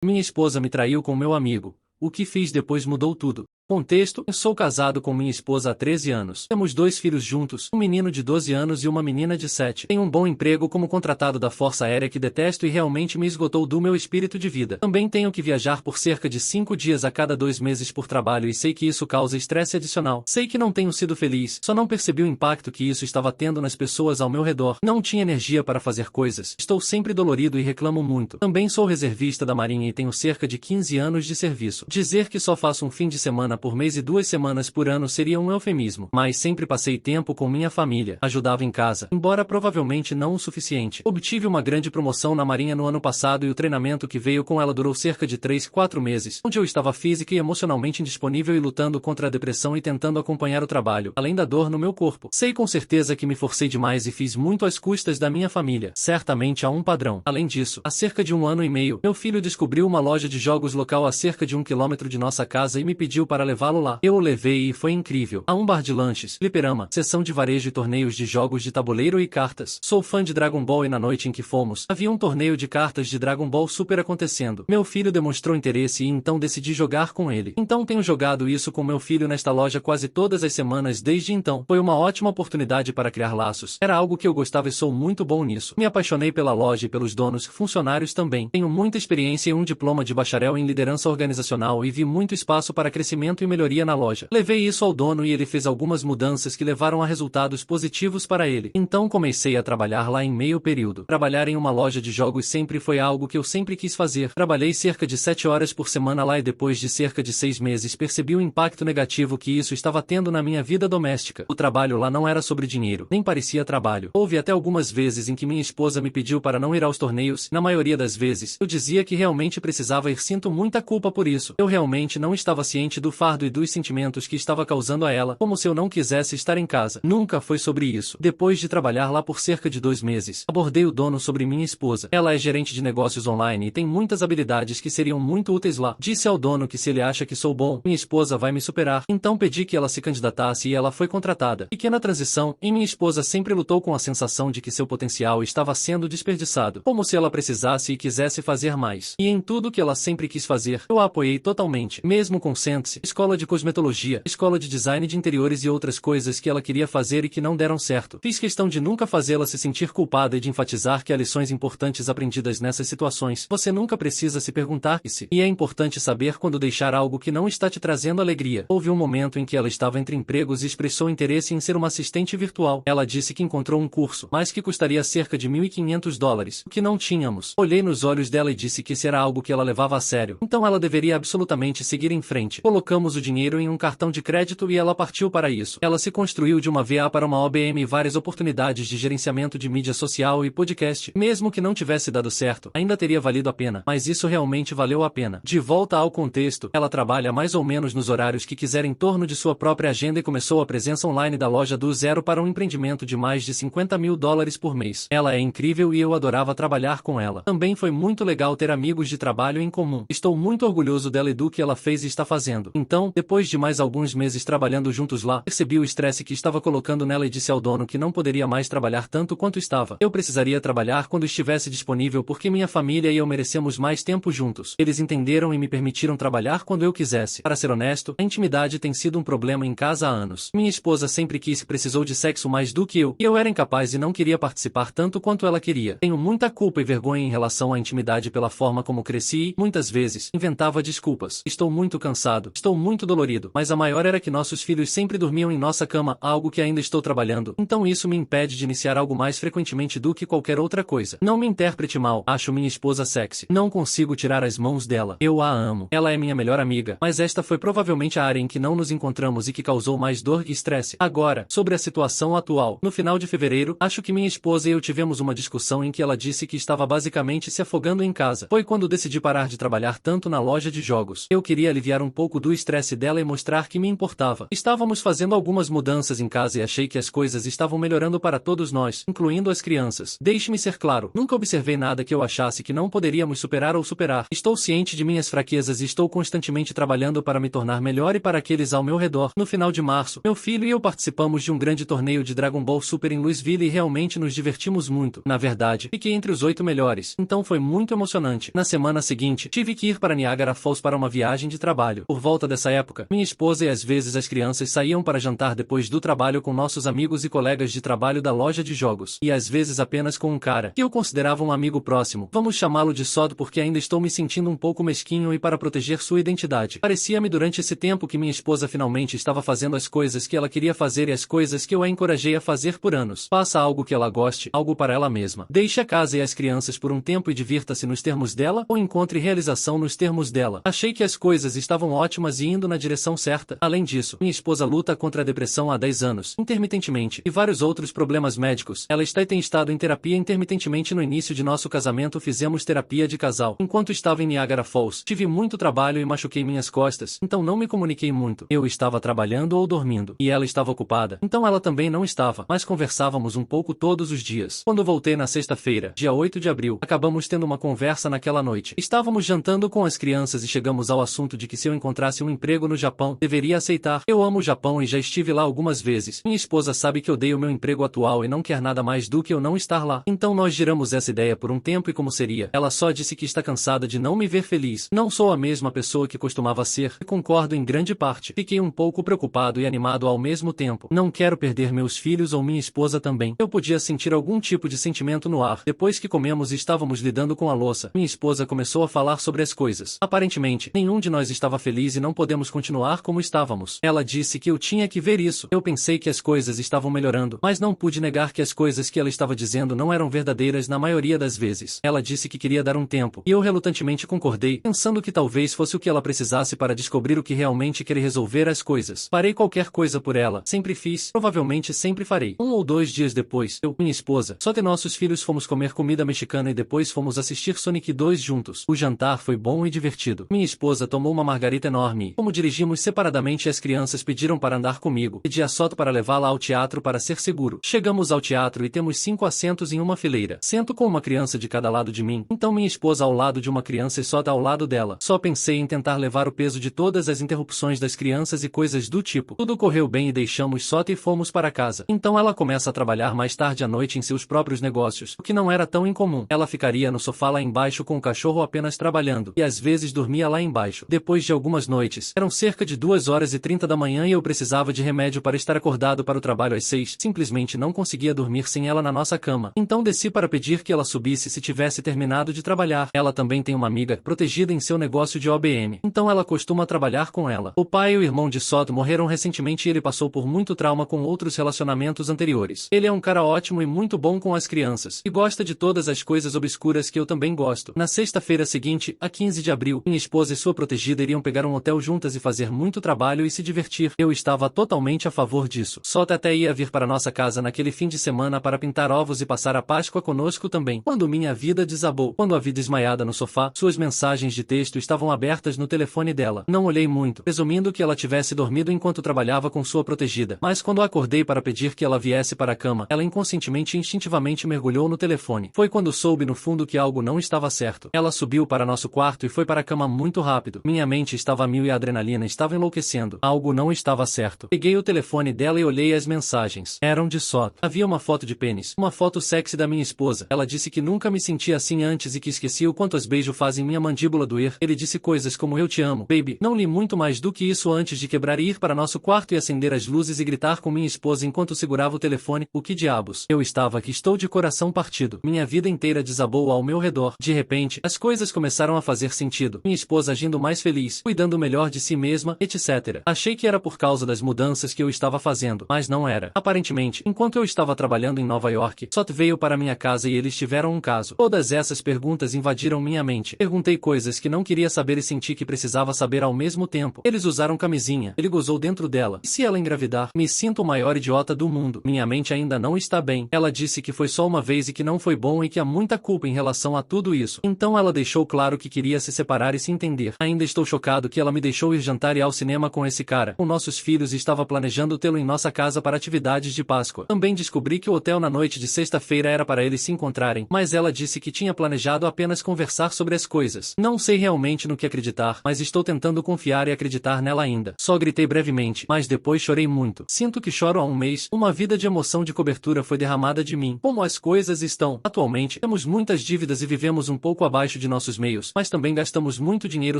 Minha esposa me traiu com meu amigo. O que fiz depois mudou tudo. Contexto: sou casado com minha esposa há 13 anos. Temos 2 filhos juntos, um menino de 12 anos e uma menina de 7. Tenho um bom emprego como contratado da Força Aérea que detesto e realmente me esgotou do meu espírito de vida. Também tenho que viajar por cerca de 5 dias a cada 2 meses por trabalho e sei que isso causa estresse adicional. Sei que não tenho sido feliz, só não percebi o impacto que isso estava tendo nas pessoas ao meu redor. Não tinha energia para fazer coisas. Estou sempre dolorido e reclamo muito. Também sou reservista da Marinha e tenho cerca de 15 anos de serviço. Dizer que só faço um fim de semana por mês e 2 semanas por ano seria um eufemismo. Mas sempre passei tempo com minha família. Ajudava em casa, embora provavelmente não o suficiente. Obtive uma grande promoção na Marinha no ano passado e o treinamento que veio com ela durou cerca de 3-4 meses, onde eu estava física e emocionalmente indisponível e lutando contra a depressão e tentando acompanhar o trabalho, além da dor no meu corpo. Sei com certeza que me forcei demais e fiz muito às custas da minha família. Certamente há um padrão. Além disso, há cerca de 1 ano e meio, meu filho descobriu uma loja de jogos local a cerca de 1 quilômetro de nossa casa e me pediu para levá-lo lá. Eu o levei e foi incrível. Há um bar de lanches, fliperama, seção de varejo e torneios de jogos de tabuleiro e cartas. Sou fã de Dragon Ball e na noite em que fomos, havia um torneio de cartas de Dragon Ball Super acontecendo. Meu filho demonstrou interesse e então decidi jogar com ele. Então tenho jogado isso com meu filho nesta loja quase todas as semanas desde então. Foi uma ótima oportunidade para criar laços. Era algo que eu gostava e sou muito bom nisso. Me apaixonei pela loja e pelos donos, funcionários também. Tenho muita experiência e um diploma de bacharel em liderança organizacional e vi muito espaço para crescimento e melhoria na loja. Levei isso ao dono e ele fez algumas mudanças que levaram a resultados positivos para ele. Então comecei a trabalhar lá em meio período. Trabalhar em uma loja de jogos sempre foi algo que eu sempre quis fazer. Trabalhei cerca de 7 horas por semana lá e depois de cerca de 6 meses percebi o impacto negativo que isso estava tendo na minha vida doméstica. O trabalho lá não era sobre dinheiro, nem parecia trabalho. Houve até algumas vezes em que minha esposa me pediu para não ir aos torneios. Na maioria das vezes, eu dizia que realmente precisava ir. Sinto muita culpa por isso. Eu realmente não estava ciente do fardo e dos sentimentos que estava causando a ela, como se eu não quisesse estar em casa. Nunca foi sobre isso. Depois de trabalhar lá por cerca de 2 meses, abordei o dono sobre minha esposa. Ela é gerente de negócios online e tem muitas habilidades que seriam muito úteis lá. Disse ao dono que se ele acha que sou bom, minha esposa vai me superar. Então pedi que ela se candidatasse e ela foi contratada. Pequena transição, e minha esposa sempre lutou com a sensação de que seu potencial estava sendo desperdiçado, como se ela precisasse e quisesse fazer mais. E em tudo que ela sempre quis fazer, eu a apoiei totalmente, mesmo com Sense, escola de cosmetologia, escola de design de interiores e outras coisas que ela queria fazer e que não deram certo. Fiz questão de nunca fazê-la se sentir culpada e de enfatizar que há lições importantes aprendidas nessas situações. Você nunca precisa se perguntar se, e é importante saber quando deixar algo que não está te trazendo alegria. Houve um momento em que ela estava entre empregos e expressou interesse em ser uma assistente virtual. Ela disse que encontrou um curso, mas que custaria cerca de $1.500, o que não tínhamos. Olhei nos olhos dela e disse que isso era algo que ela levava a sério. Então ela deveria absolutamente seguir em frente. Colocamos o dinheiro em um cartão de crédito e ela partiu para isso. Ela se construiu de uma VA para uma OBM e várias oportunidades de gerenciamento de mídia social e podcast. Mesmo que não tivesse dado certo, ainda teria valido a pena. Mas isso realmente valeu a pena. De volta ao contexto, ela trabalha mais ou menos nos horários que quiser em torno de sua própria agenda e começou a presença online da loja do zero para um empreendimento de mais de $50 mil por mês. Ela é incrível e eu adorava trabalhar com ela. Também foi muito legal ter amigos de trabalho em comum. Estou muito orgulhoso dela e do que ela fez e está fazendo. Então, depois de mais alguns meses trabalhando juntos lá, percebi o estresse que estava colocando nela e disse ao dono que não poderia mais trabalhar tanto quanto estava. Eu precisaria trabalhar quando estivesse disponível porque minha família e eu merecemos mais tempo juntos. Eles entenderam e me permitiram trabalhar quando eu quisesse. Para ser honesto, a intimidade tem sido um problema em casa há anos. Minha esposa sempre quis e precisou de sexo mais do que eu, e eu era incapaz e não queria participar tanto quanto ela queria. Tenho muita culpa e vergonha em relação à intimidade pela forma como cresci e, muitas vezes, inventava desculpas. Estou muito cansado, estou muito dolorido, mas a maior era que nossos filhos sempre dormiam em nossa cama, algo que ainda estou trabalhando. Então isso me impede de iniciar algo mais frequentemente do que qualquer outra coisa. Não me interprete mal, acho minha esposa sexy. Não consigo tirar as mãos dela. Eu a amo. Ela é minha melhor amiga, mas esta foi provavelmente a área em que não nos encontramos e que causou mais dor e estresse. Agora, sobre a situação atual. No final de fevereiro, acho que minha esposa e eu tivemos uma discussão em que ela disse que estava basicamente se afogando em casa. Foi quando decidi parar de trabalhar tanto na loja de jogos. Eu queria aliviar um pouco do estresse estresse dela e mostrar que me importava. Estávamos fazendo algumas mudanças em casa e achei que as coisas estavam melhorando para todos nós, incluindo as crianças. Deixe-me ser claro, nunca observei nada que eu achasse que não poderíamos superar ou superar. Estou ciente de minhas fraquezas e estou constantemente trabalhando para me tornar melhor e para aqueles ao meu redor. No final de março, meu filho e eu participamos de um grande torneio de Dragon Ball Super em Louisville e realmente nos divertimos muito. Na verdade, fiquei entre os 8 melhores, então foi muito emocionante. Na semana seguinte, tive que ir para Niagara Falls para uma viagem de trabalho. Por volta dessa época, minha esposa e às vezes as crianças saíam para jantar depois do trabalho com nossos amigos e colegas de trabalho da loja de jogos, e às vezes apenas com um cara que eu considerava um amigo próximo. Vamos chamá-lo de Sod porque ainda estou me sentindo um pouco mesquinho e para proteger sua identidade. Parecia-me durante esse tempo que minha esposa finalmente estava fazendo as coisas que ela queria fazer e as coisas que eu a encorajei a fazer por anos. Faça algo que ela goste, algo para ela mesma. Deixe a casa e as crianças por um tempo e divirta-se nos termos dela ou encontre realização nos termos dela. Achei que as coisas estavam ótimas e indo na direção certa. Além disso, minha esposa luta contra a depressão há 10 anos, intermitentemente, e vários outros problemas médicos. Ela está e tem estado em terapia intermitentemente. No início de nosso casamento fizemos terapia de casal. Enquanto estava em Niagara Falls, tive muito trabalho e machuquei minhas costas, então não me comuniquei muito. Eu estava trabalhando ou dormindo, e ela estava ocupada, então ela também não estava, mas conversávamos um pouco todos os dias. Quando voltei na sexta-feira, dia 8 de abril, acabamos tendo uma conversa naquela noite. Estávamos jantando com as crianças e chegamos ao assunto de que se eu encontrasse um emprego no Japão, deveria aceitar. Eu amo o Japão e já estive lá algumas vezes. Minha esposa sabe que odeio meu emprego atual e não quer nada mais do que eu não estar lá. Então nós giramos essa ideia por um tempo e como seria. Ela só disse que está cansada de não me ver feliz. Não sou a mesma pessoa que costumava ser, e concordo em grande parte. Fiquei um pouco preocupado e animado ao mesmo tempo. Não quero perder meus filhos ou minha esposa também. Eu podia sentir algum tipo de sentimento no ar. Depois que comemos e estávamos lidando com a louça, minha esposa começou a falar sobre as coisas. Aparentemente, nenhum de nós estava feliz e não podemos continuar como estávamos. Ela disse que eu tinha que ver isso. Eu pensei que as coisas estavam melhorando, mas não pude negar que as coisas que ela estava dizendo não eram verdadeiras na maioria das vezes. Ela disse que queria dar um tempo, e eu relutantemente concordei, pensando que talvez fosse o que ela precisasse para descobrir o que realmente queria resolver as coisas. Farei qualquer coisa por ela. Sempre fiz, provavelmente sempre farei. 1 ou 2 dias depois, eu, minha esposa, só de nossos filhos fomos comer comida mexicana e depois fomos assistir Sonic 2 juntos. O jantar foi bom e divertido. Minha esposa tomou uma margarita enorme. Como dirigimos separadamente, as crianças pediram para andar comigo. Pedi a Soto para levá-la ao teatro para ser seguro. Chegamos ao teatro e temos 5 assentos em uma fileira. Sento com uma criança de cada lado de mim. Então minha esposa ao lado de uma criança e Soto ao lado dela. Só pensei em tentar levar o peso de todas as interrupções das crianças e coisas do tipo. Tudo correu bem e deixamos Soto e fomos para casa. Então ela começa a trabalhar mais tarde à noite em seus próprios negócios, o que não era tão incomum. Ela ficaria no sofá lá embaixo com o cachorro apenas trabalhando, e às vezes dormia lá embaixo. Depois de algumas noites, eram cerca de 2h30 da manhã e eu precisava de remédio para estar acordado para o trabalho às 6. Simplesmente não conseguia dormir sem ela na nossa cama. Então desci para pedir que ela subisse se tivesse terminado de trabalhar. Ela também tem uma amiga protegida em seu negócio de OBM, então ela costuma trabalhar com ela. O pai e o irmão de Soto morreram recentemente e ele passou por muito trauma com outros relacionamentos anteriores. Ele é um cara ótimo e muito bom com as crianças, e gosta de todas as coisas obscuras que eu também gosto. Na sexta-feira seguinte, a 15 de abril, minha esposa e sua protegida iriam pegar um hotel juntas e fazer muito trabalho e se divertir. Eu estava totalmente a favor disso. Soto até ia vir para nossa casa naquele fim de semana para pintar ovos e passar a Páscoa conosco também. Quando minha vida desabou, quando a vi desmaiada no sofá, suas mensagens de texto estavam abertas no telefone dela. Não olhei muito, presumindo que ela tivesse dormido enquanto trabalhava com sua protegida. Mas quando acordei para pedir que ela viesse para a cama, ela inconscientemente e instintivamente mergulhou no telefone. Foi quando soube no fundo que algo não estava certo. Ela subiu para nosso quarto e foi para a cama muito rápido. Minha mente estava a mil e a adrenalina estava enlouquecendo. Algo não estava certo. Peguei o telefone dela e olhei as mensagens. Eram de Soto. Havia uma foto de pênis, uma foto sexy da minha esposa. Ela disse que nunca me sentia assim antes e que esquecia o quanto as beijos fazem minha mandíbula doer. Ele disse coisas como eu te amo, baby. Não li muito mais do que isso antes de quebrar e ir para nosso quarto e acender as luzes e gritar com minha esposa enquanto segurava o telefone. O que diabos? Eu estava aqui, estou de coração partido. Minha vida inteira desabou ao meu redor. De repente, as coisas começaram a fazer sentido. Minha esposa agindo mais feliz, cuidando melhor de si mesma, etc. Achei que era por causa das mudanças que eu estava fazendo, mas não era. Aparentemente, enquanto eu estava trabalhando em Nova York, Soto veio para minha casa e eles tiveram um caso. Todas essas perguntas invadiram minha mente. Perguntei coisas que não queria saber e senti que precisava saber ao mesmo tempo. Eles usaram camisinha. Ele gozou dentro dela. E se ela engravidar? Me sinto o maior idiota do mundo. Minha mente ainda não está bem. Ela disse que foi só uma vez e que não foi bom e que há muita culpa em relação a tudo isso. Então ela deixou claro que queria se separar e se entender. Ainda estou chocado que ela me deixou deixou ir jantar e ao cinema com esse cara, com nossos filhos, e estava planejando tê-lo em nossa casa para atividades de Páscoa. Também descobri que o hotel na noite de sexta-feira era para eles se encontrarem, mas ela disse que tinha planejado apenas conversar sobre as coisas. Não sei realmente no que acreditar, mas estou tentando confiar e acreditar nela ainda. Só gritei brevemente, mas depois chorei muito. Sinto que choro há um mês, uma vida de emoção de cobertura foi derramada de mim. Como as coisas estão? Atualmente, temos muitas dívidas e vivemos um pouco abaixo de nossos meios, mas também gastamos muito dinheiro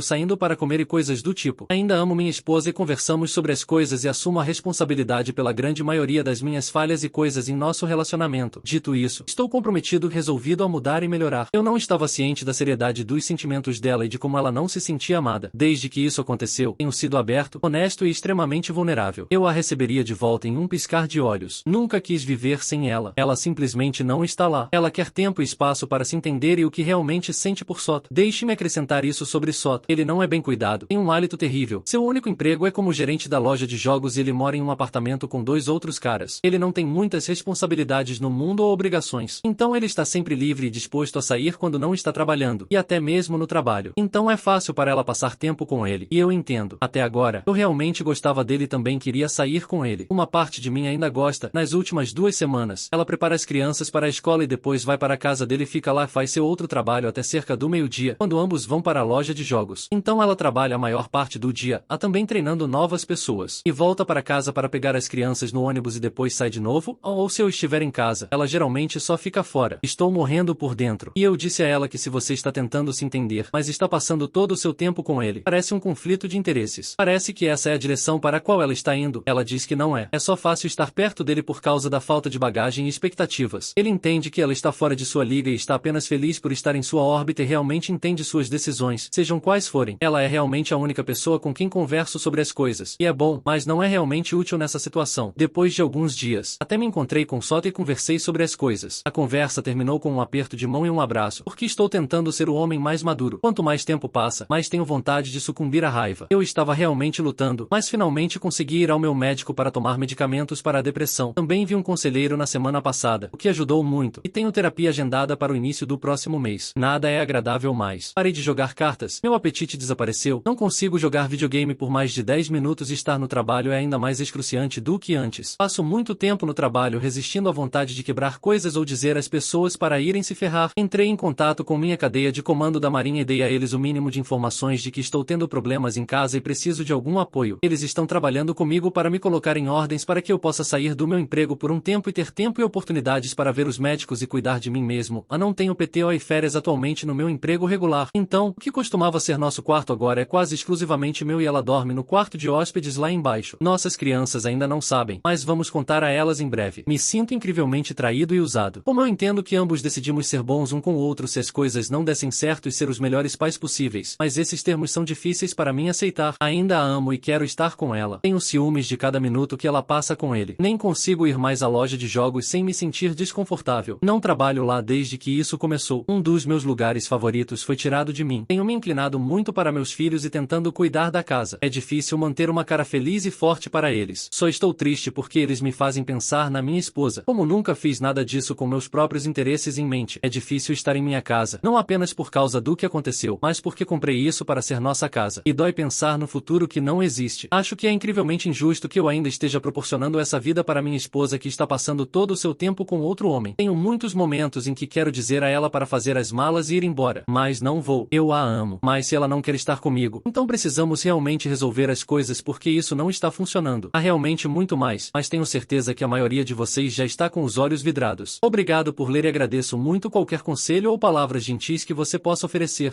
saindo para comer e coisas do tipo. Ainda amo minha esposa e conversamos sobre as coisas e assumo a responsabilidade pela grande maioria das minhas falhas e coisas em nosso relacionamento. Dito isso, estou comprometido e resolvido a mudar e melhorar. Eu não estava ciente da seriedade dos sentimentos dela e de como ela não se sentia amada. Desde que isso aconteceu, tenho sido aberto, honesto e extremamente vulnerável. Eu a receberia de volta em um piscar de olhos. Nunca quis viver sem ela. Ela simplesmente não está lá. Ela quer tempo e espaço para se entender e o que realmente sente por Soto. Deixe-me acrescentar isso sobre Soto. Ele não é bem cuidado, tem um hálito terrível. Seu único emprego é como gerente da loja de jogos e ele mora em um apartamento com 2 outros caras. Ele não tem muitas responsabilidades no mundo ou obrigações. Então ele está sempre livre e disposto a sair quando não está trabalhando, e até mesmo no trabalho. Então é fácil para ela passar tempo com ele, e eu entendo. Até agora, eu realmente gostava dele e também queria sair com ele. Uma parte de mim ainda gosta. Nas últimas 2 semanas, ela prepara as crianças para a escola e depois vai para a casa dele e fica lá, faz seu outro trabalho até cerca do meio-dia, quando ambos vão para a loja de jogos. Então ela trabalha a maior parte do dia, também treinando novas pessoas, e volta para casa para pegar as crianças no ônibus e depois sai de novo, ou se eu estiver em casa, ela geralmente só fica fora. Estou morrendo por dentro. E eu disse a ela que se você está tentando se entender, mas está passando todo o seu tempo com ele, parece um conflito de interesses. Parece que essa é a direção para a qual ela está indo. Ela diz que não é. É só fácil estar perto dele por causa da falta de bagagem e expectativas. Ele entende que ela está fora de sua liga e está apenas feliz por estar em sua órbita e realmente entende suas decisões, sejam quais forem. Ela é realmente a única pessoa com quem converso sobre as coisas. E é bom, mas não é realmente útil nessa situação. Depois de alguns dias, até me encontrei com Soto e conversei sobre as coisas. A conversa terminou com um aperto de mão e um abraço, porque estou tentando ser o homem mais maduro. Quanto mais tempo passa, mais tenho vontade de sucumbir à raiva. Eu estava realmente lutando, mas finalmente consegui ir ao meu médico para tomar medicamentos para a depressão. Também vi um conselheiro na semana passada, o que ajudou muito, e tenho terapia agendada para o início do próximo mês. Nada é agradável mais. Parei de jogar cartas, meu apetite desapareceu, não consigo jogar videogame por mais de 10 minutos e estar no trabalho é ainda mais excruciante do que antes. Passo muito tempo no trabalho resistindo à vontade de quebrar coisas ou dizer às pessoas para irem se ferrar. Entrei em contato com minha cadeia de comando da Marinha e dei a eles o mínimo de informações de que estou tendo problemas em casa e preciso de algum apoio. Eles estão trabalhando comigo para me colocar em ordens para que eu possa sair do meu emprego por um tempo e ter tempo e oportunidades para ver os médicos e cuidar de mim mesmo. Não tenho PTO e férias atualmente no meu emprego regular. Então, o que costumava ser nosso quarto agora é quase exclusivamente meu e ela dorme no quarto de hóspedes lá embaixo. Nossas crianças ainda não sabem, mas vamos contar a elas em breve. Me sinto incrivelmente traído e usado. Como eu entendo que ambos decidimos ser bons um com o outro se as coisas não dessem certo e ser os melhores pais possíveis, mas esses termos são difíceis para mim aceitar. Ainda a amo e quero estar com ela. Tenho ciúmes de cada minuto que ela passa com ele. Nem consigo ir mais à loja de jogos sem me sentir desconfortável. Não trabalho lá desde que isso começou. Um dos meus lugares favoritos foi tirado de mim. Tenho me inclinado muito para meus filhos e tentando cuidar da casa. É difícil manter uma cara feliz e forte para eles. Só estou triste porque eles me fazem pensar na minha esposa. Como nunca fiz nada disso com meus próprios interesses em mente, é difícil estar em minha casa. Não apenas por causa do que aconteceu, mas porque comprei isso para ser nossa casa. E dói pensar no futuro que não existe. Acho que é incrivelmente injusto que eu ainda esteja proporcionando essa vida para minha esposa que está passando todo o seu tempo com outro homem. Tenho muitos momentos em que quero dizer a ela para fazer as malas e ir embora, mas não vou. Eu a amo, mas se ela não quer estar comigo, então precisamos realmente resolver as coisas porque isso não está funcionando. Há realmente muito mais, mas tenho certeza que a maioria de vocês já está com os olhos vidrados. Obrigado por ler e agradeço muito qualquer conselho ou palavras gentis que você possa oferecer.